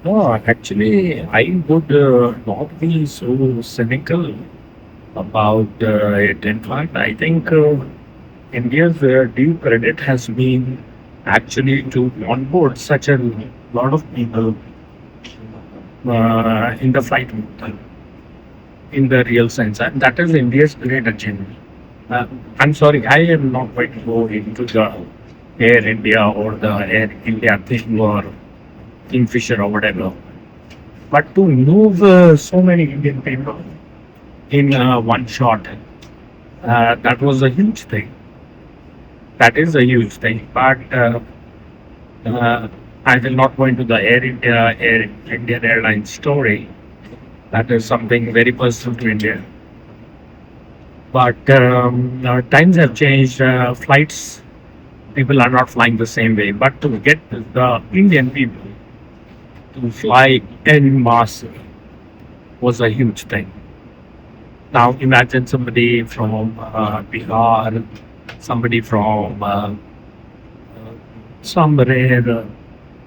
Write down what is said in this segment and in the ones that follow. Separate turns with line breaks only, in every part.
No, actually, I would not be so cynical about it. In fact, I think India's due credit has been actually to onboard such a lot of people in the flight mode, in the real sense. And that is India's great achievement. Uh, I'm sorry, I am not going to go into the Air India or the Air India thing or Kingfisher or whatever. But to move so many Indian people in one shot, that was a huge thing. That is a huge thing. But uh, I will not go into the Air Indian Airlines story. That is something very personal to India. But times have changed. Flights, people are not flying the same way. But to get the Indian people to fly en masse was a huge thing. Now imagine somebody from Bihar, somebody from some rare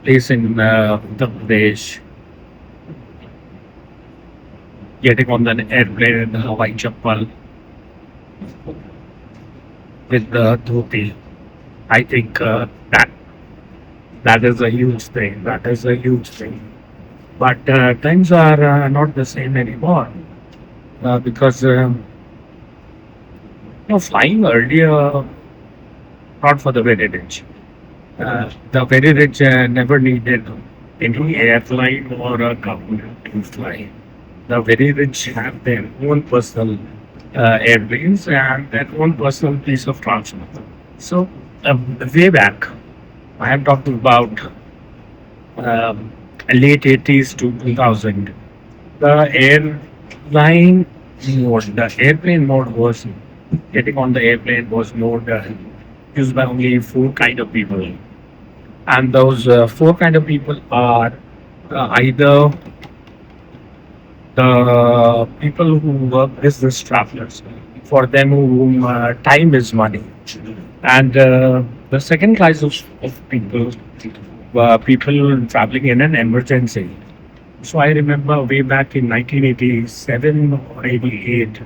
place in Uttar Pradesh, getting on an airplane in Hawaii chappal with the dhoti. I think that is a huge thing. That is a huge thing. But times are not the same anymore because flying earlier not for the very rich. The very rich never needed any airline or a government to fly. The very rich have their own personal airplanes and their own personal piece of transport. So, way back, I am talking about um, late 80s to 2000. The airline the airplane mode was getting on the airplane was mode used by only four kind of people, and those four kind of people are either the people who work business travelers, for them whom time is money, and the second class of people were people traveling in an emergency. So I remember way back in 1987 or 88,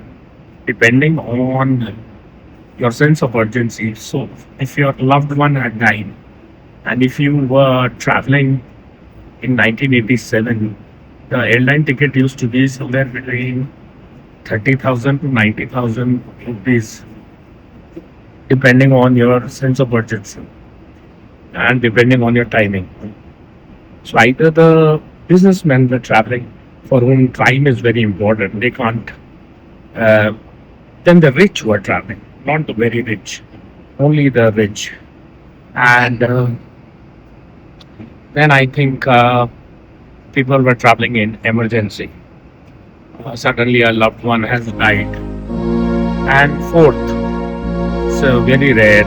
depending on your sense of urgency. So if your loved one had died, and if you were traveling in 1987, the airline ticket used to be somewhere between 30,000 to 90,000 rupees, depending on your sense of urgency and depending on your timing. So either the businessmen were traveling for whom time is very important, they can't. Uh, then the rich were traveling, not the very rich, only the rich. And then I think people were traveling in emergency. Suddenly a loved one has died. And fourth, it's very rare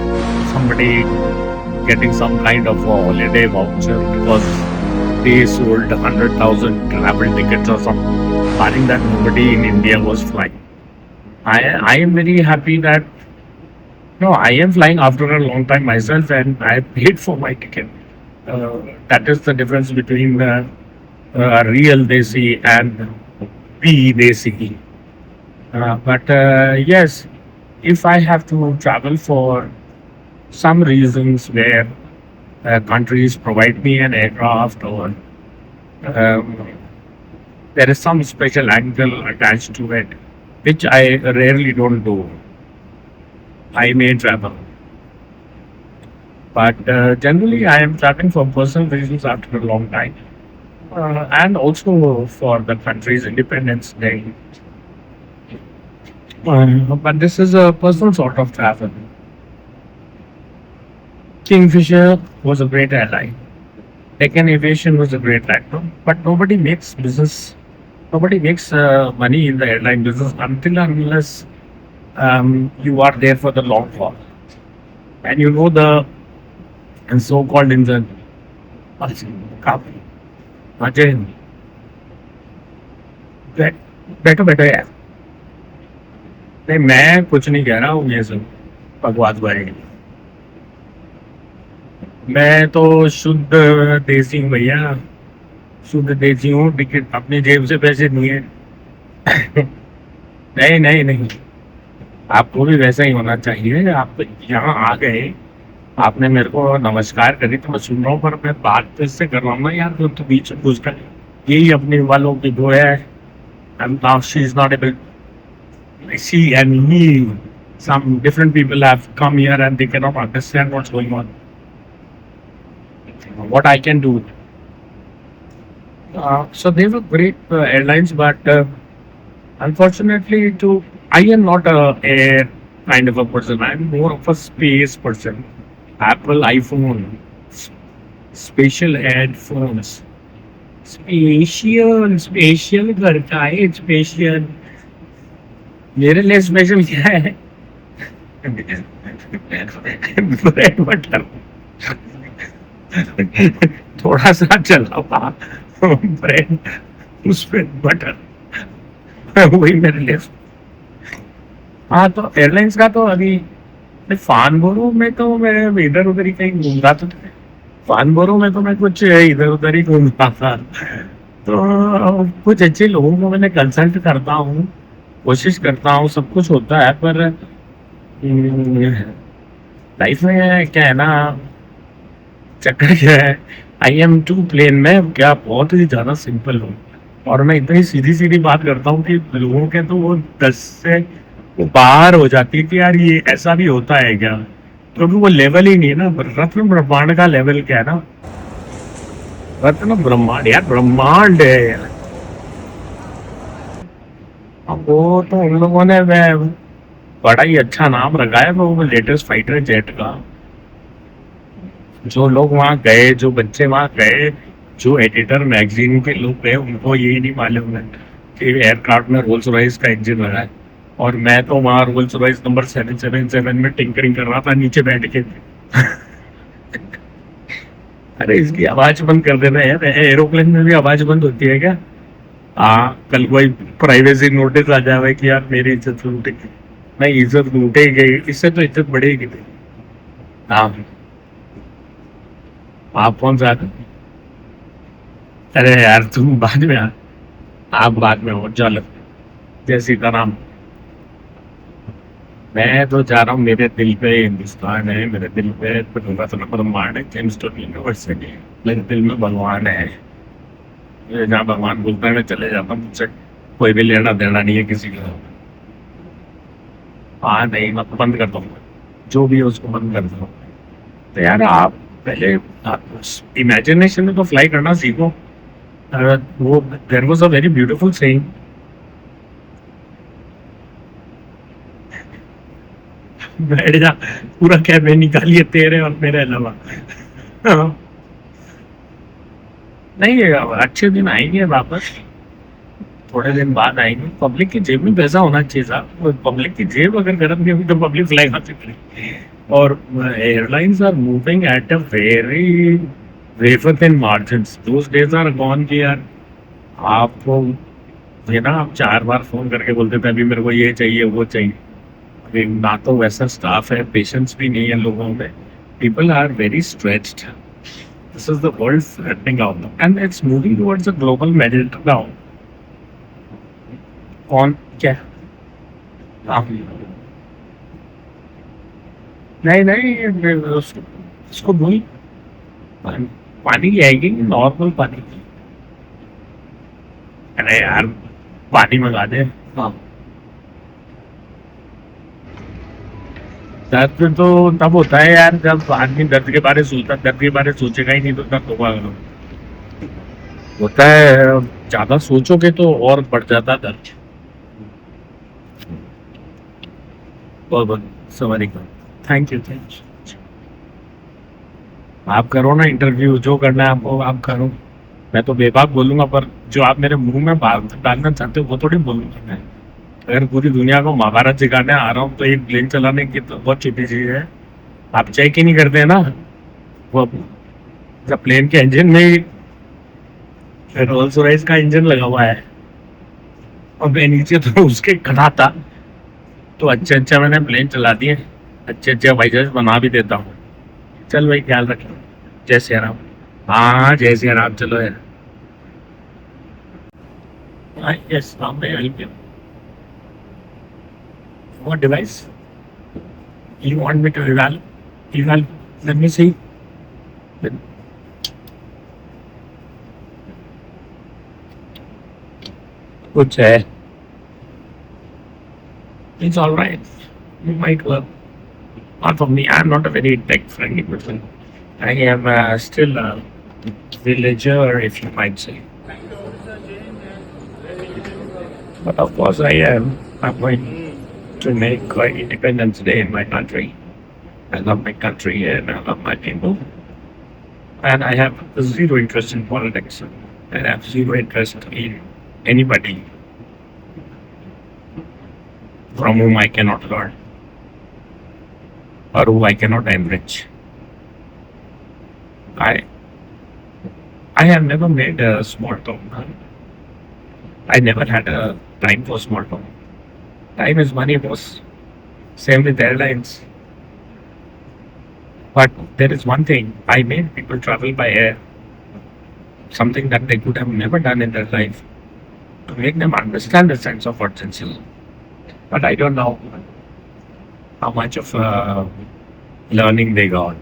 somebody getting some kind of a holiday voucher because they sold 100,000 travel tickets or something. Barring that, nobody in India was flying. I am very happy that no, I am flying after a long time myself, and I paid for my ticket. That is the difference between real desi and B desi. But yes, if I have to travel for some reasons where countries provide me an aircraft or um, there is some special angle attached to it, which I rarely don't do. I may travel, but generally I am traveling for personal reasons after a long time, and also for the country's Independence Day. But this is a personal sort of travel. Kingfisher was a great airline. Deccan Aviation was a great airline, but nobody makes business. Nobody makes money in the airline business until and unless you are there for the long haul, and you know the so-called in the काफी मजे बैठो बैठो यार नहीं मैं कुछ नहीं कह रहा हूँ ये सब बकवास भाई मैं तो शुद्ध देसी हूँ भैया शुद्ध देसी हूँ, टिकट अपनी जेब से पैसे नहीं है। नहीं नहीं नहीं, आपको भी वैसा ही होना चाहिए। आप यहाँ आ गए, आपने मेरे को नमस्कार करी तो मैं सुन रहा हूँ, पर मैं बात तो इससे कर रहा हूँ ना यार, तो बीच में घुस कर यही अपने वालों की जो है। And now she is not able. She and he, some different people have come here and they cannot understand what's going on. What I can do. So they were great airlines, but unfortunately, I am not a air kind of a person. I'm more of a space person. Apple iPhone, spatial headphones. Special घर का है special. मेरे लिए special क्या है? Bread butter, थोड़ा सा चला हुआ ब्रेड, उस पे बटर, वही मेरे लिए। हाँ, तो एयरलाइंस का तो अभी फानबोरो में तो मैं इधर उधर ही कहीं घूम रहा था। फानबोरो में तो मैं कुछ इधर उधर ही घूम रहा था। तो कुछ अच्छे लोगों को मैंने कंसल्ट करता हूँ, कोशिश करता हूँ, सब कुछ होता है, पर लाइफ में क्या है ना, चक्कर क्या है, आई एम टू प्लेन में क्या बहुत ही ज़्यादा सिंपल हूँ, और मैं इतनी सीधी सीधी बात करता हूँ कि लोगों के तो वो 10 से वो बाहर हो जाती है कि यार ये ऐसा भी होता है क्या, क्योंकि वो लेवल ही नहीं है ना। रत्न ब्रह्मांड का लेवल क्या है ना, रत्न ब्रह्मांड यार, ब्रह्मांड है यार। अब वो तो उन लोगों ने बड़ा ही अच्छा नाम रखा है वो लेटेस्ट फाइटर जेट का। जो लोग वहाँ गए, जो बच्चे वहाँ गए, जो एडिटर मैगजीन के लोग गए, उनको यही नहीं मालूम है कि एयरक्राफ्ट में रोल्स रॉयस का इंजन लगा है। और मैं तो वहाँ रोल्स रॉयस नंबर 777 में टिंकरिंग कर रहा था नीचे बैठ के। अरे इसकी आवाज बंद कर देना यार, एरोप्लेन में भी आवाज बंद होती है क्या? हाँ, कल कोई प्राइवेसी नोटिस आ जाए कि यार मेरी इज्जत लूटेगी, नहीं इज्जत लूटेगी, इससे तो इज्जत बढ़ेगी। हाँ, आप कौन सा? अरे यार तुम बाद में आप बाद में हो, चलो जय सीताराम। मैं तो जा रहा हूँ, मेरे दिल पे हिंदुस्तान है, मेरे दिल पे ब्रह्मांड है, जेमस्टोन यूनिवर्स है, मेरे दिल में भगवान है। जहाँ भगवान बोलता है मैं चले जाता हूँ, मुझसे कोई भी लेना देना नहीं है किसी का। हाँ नहीं, मैं बंद कर दूँ, जो भी है उसको बंद कर दो। तो यार आप पहले इमेजिनेशन में तो फ्लाई करना सीखो। वो there was a very beautiful saying, बैठ जा, पूरा कैफे निकालिए तेरे और मेरे अलावा। नहीं, अच्छे दिन आएंगे वापस, थोड़े दिन बाद आएंगे। पब्लिक की जेब में पैसा होना चाहिए साहब, पब्लिक की जेब अगर गर्म नहीं होगी तो पब्लिक फ्लाई कहाँ से करेगी? और airlines are moving at a very wafer thin margins, those days are gone कि यार आपको ये ना, आप 4 बार फोन करके बोलते थे अभी मेरे को ये चाहिए वो चाहिए। अभी ना तो वैसा स्टाफ है, पेशेंस भी नहीं है लोगों में, people are very stretched. This is the world flattening out, and it's moving towards a global meltdown. कौन क्या? हाँ। नहीं नहीं, उसको भूल, पानी की आएगी नॉर्मल पानी की। अरे यार पानी मंगा दे। हाँ, दर्द तो तब होता है यार जब आदमी दर्द के बारे सोचता, दर्द के बारे सोचेगा ही नहीं तो दर्द होता है। ज्यादा सोचोगे तो और बढ़ जाता दर्द। बहुत बहुत सवारी का थैंक यू, थैंक यू। आप करो ना इंटरव्यू, जो करना है आपको आप करो, मैं तो बेबाक बोलूंगा, पर जो आप मेरे मुंह में बात डालना चाहते हो वो थोड़ी बोलूंगा मैं। अगर पूरी दुनिया को महाभारत सिखाने आ रहा हूँ तो एक प्लेन चलाने की तो बहुत छोटी चीज है। आप चेक ही नहीं करते हैं ना, वो जब प्लेन के इंजन में रोल्स रॉयस का इंजन लगा हुआ है और मैं नीचे तो उसके खड़ा था, तो अच्छा अच्छा मैंने प्लेन चला दिए, अच्छे अच्छे भाई जहाज बना भी देता हूँ। चल भाई ख्याल रखना, जय श्री राम। हाँ जय श्री राम, चलो यार। Yes, now may I help you? What device? You want me to eval? Eval? Let me see. कुछ है. It's all right. You might work. Not for me. I'm not a very tech-friendly person. I am still a villager, if you might say. But of course, I'm going to make Independence Day in my country. I love my country and I love my people. And I have zero interest in politics. And I have zero interest in anybody from whom I cannot learn or who I cannot enrich. I have never made a small talk. I never had a time for small talk. Time is money, boss. Same with airlines. But there is one thing, I made people travel by air, something that they could have never done in their life, to make them understand the sense of urgency. But I don't know how much of learning they got.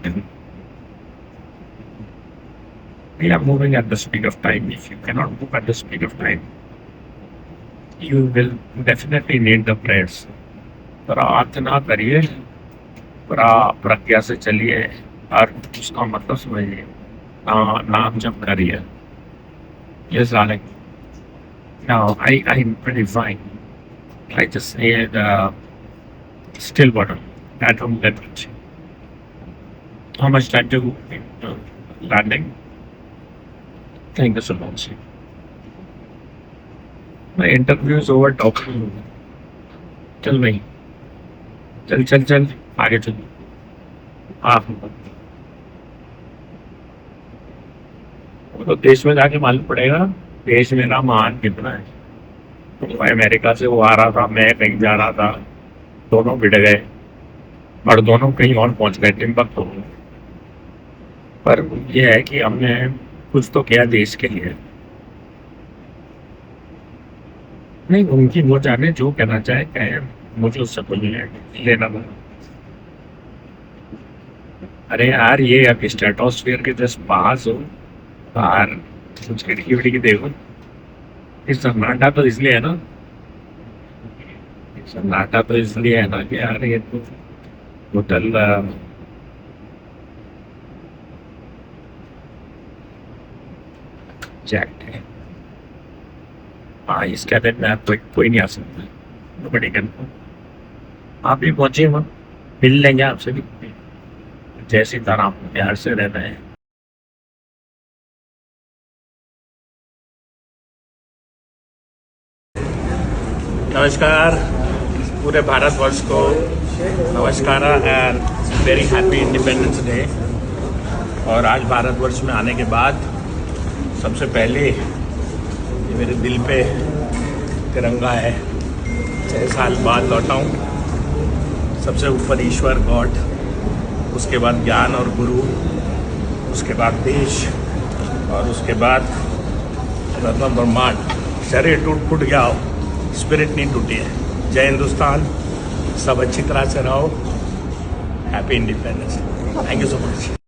We are moving at the speed of time. If you cannot move at the speed of time, you will definitely need the prayers. प्रार्थना करिए, प्रज्ञा से चलिए और उसका मतलब समझिए, नाम जप करिए. Yes, darling. No, I'm pretty fine. I just need still water at room temperature. How much time to landing? Thank you so much. My interview is over talking. चल भाई, चल आगे चल. हाँ, तो देश में जाके मालूम पड़ेगा देश मेरा महान कितना है. तो अमेरिका से वो आ रहा था, मैं कहीं जा रहा था, दोनों भिड़ गए और दोनों कहीं और पहुंच गए टिम्बकटू. पर यह है कि हमने कुछ तो किया देश के लिए. नहीं, उनकी वो जाने जो कहना चाहे कहे, मुझे उससे कुछ नहीं लेना था. अरे यार, ये अब स्ट्रेटोस्फीयर के जस्ट पास हो, बाहर कुछ खिड़की विड़की देखो. इस सन्नाटा तो इसलिए है ना, सन्नाटा तो इसलिए है ना कि यार ये तो होटल जैक्ट है. हाँ, इसके अंदर में कोई नहीं आ सकता. बड़ी गन आप भी पहुंचे, वहाँ मिल लेंगे आपसे भी. जैसी तरह प्यार से रहना है. नमस्कार पूरे भारतवर्ष को, नमस्कार and very happy independence day. और आज भारतवर्ष में आने के बाद सबसे पहले ये मेरे दिल पे तिरंगा है. 6 साल बाद लौटा हूँ. सबसे ऊपर ईश्वर गॉड, उसके बाद ज्ञान और गुरु, उसके बाद देश और उसके बाद रत्न ब्रह्मांड. शरीर टूट फूट गया हो, स्पिरिट नहीं टूटी है. जय हिंदुस्तान. सब अच्छी तरह से रहो. Happy independence. Thank you so much.